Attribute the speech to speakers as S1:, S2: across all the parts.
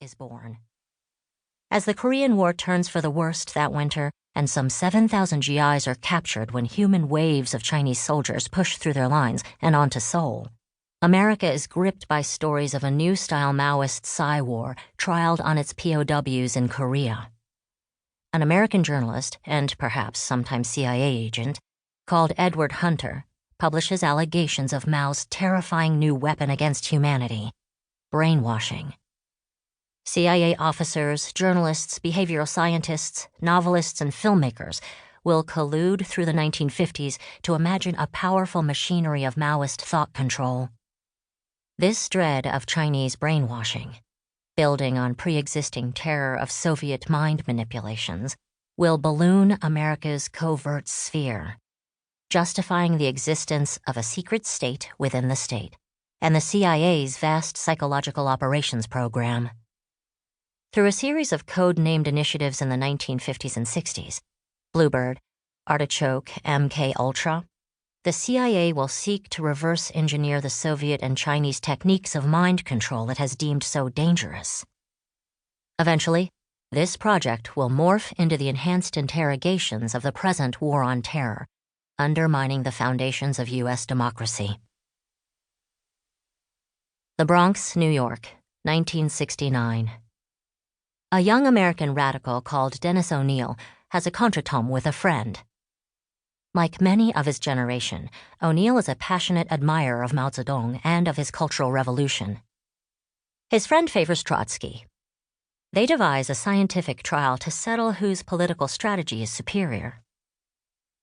S1: is born. As the Korean War turns for the worst that winter, and some 7,000 GIs are captured when human waves of Chinese soldiers push through their lines and onto Seoul, America is gripped by stories of a new-style Maoist Psy-war trialed on its POWs in Korea. An American journalist, and perhaps sometimes CIA agent, called Edward Hunter, publishes allegations of Mao's terrifying new weapon against humanity: brainwashing. CIA officers, journalists, behavioral scientists, novelists, and filmmakers will collude through the 1950s to imagine a powerful machinery of Maoist thought control. This dread of Chinese brainwashing, building on pre-existing terror of Soviet mind manipulations, will balloon America's covert sphere, justifying the existence of a secret state within the state and the CIA's vast psychological operations program. Through a series of code-named initiatives in the 1950s and 60s, Bluebird, Artichoke, MK Ultra, the CIA will seek to reverse engineer the Soviet and Chinese techniques of mind control it has deemed so dangerous. Eventually, this project will morph into the enhanced interrogations of the present war on terror, undermining the foundations of U.S. democracy. The Bronx, New York, 1969. A young American radical called Dennis O'Neil has a contretemps with a friend. Like many of his generation, O'Neil is a passionate admirer of Mao Zedong and of his Cultural Revolution. His friend favors Trotsky. They devise a scientific trial to settle whose political strategy is superior.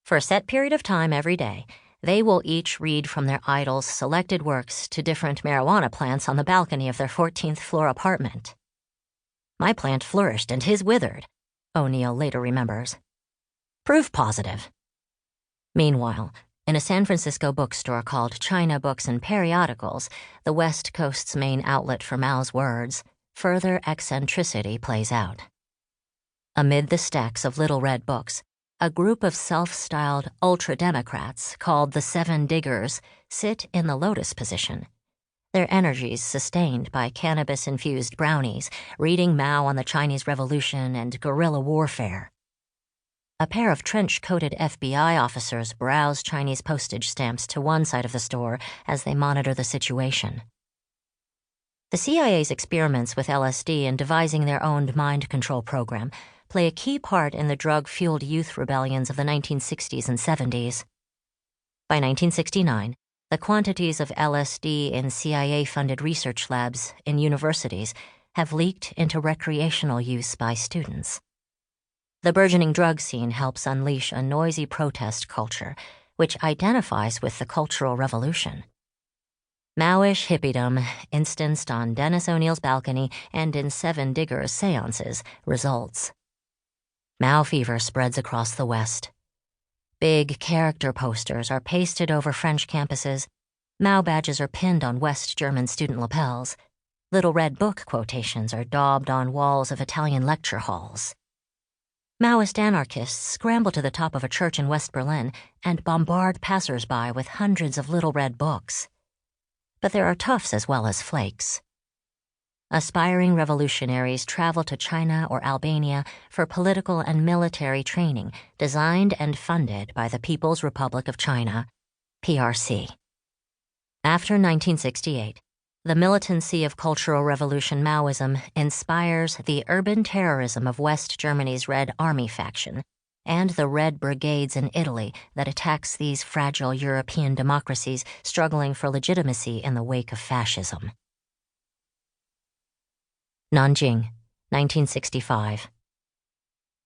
S1: For a set period of time every day, they will each read from their idol's selected works to different marijuana plants on the balcony of their 14th floor apartment. "My plant flourished and his withered," O'Neil later remembers. Proof positive. Meanwhile, in a San Francisco bookstore called China Books and Periodicals, the West Coast's main outlet for Mao's words, further eccentricity plays out. Amid the stacks of little red books, a group of self-styled ultra-democrats called the Seven Diggers sit in the lotus position, their energies sustained by cannabis-infused brownies, reading Mao on the Chinese Revolution and guerrilla warfare. A pair of trench-coated FBI officers browse Chinese postage stamps to one side of the store as they monitor the situation. The CIA's experiments with LSD in devising their own mind control program play a key part in the drug-fueled youth rebellions of the 1960s and 70s. By 1969, the quantities of LSD in CIA-funded research labs in universities have leaked into recreational use by students. The burgeoning drug scene helps unleash a noisy protest culture, which identifies with the Cultural Revolution. Maoish hippiedom, instanced on Dennis O'Neil's balcony and in Seven Diggers' seances, results. Mao fever spreads across the West. Big character posters are pasted over French campuses. Mao badges are pinned on West German student lapels. Little red book quotations are daubed on walls of Italian lecture halls. Maoist anarchists scramble to the top of a church in West Berlin and bombard passers-by with hundreds of little red books. But there are toughs as well as flakes. Aspiring revolutionaries travel to China or Albania for political and military training designed and funded by the People's Republic of China, PRC. After 1968, the militancy of Cultural Revolution Maoism inspires the urban terrorism of West Germany's Red Army faction and the Red Brigades in Italy that attacks these fragile European democracies struggling for legitimacy in the wake of fascism. Nanjing, 1965.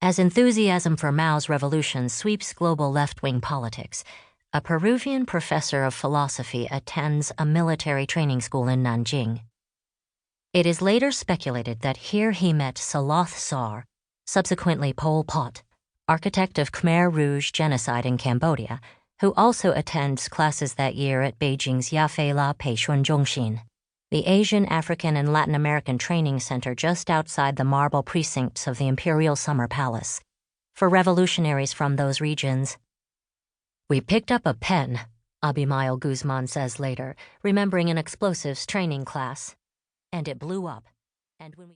S1: As enthusiasm for Mao's revolution sweeps global left-wing politics, a Peruvian professor of philosophy attends a military training school in Nanjing. It is later speculated that here he met Saloth Sar, subsequently Pol Pot, architect of Khmer Rouge genocide in Cambodia, who also attends classes that year at Beijing's Yafei La Peishun Zhongxin, the Asian, African, and Latin American Training Center just outside the marble precincts of the Imperial Summer Palace, for revolutionaries from those regions. "We picked up a pen," Abimael Guzman says later, remembering an explosives training class, "and it blew up. And when we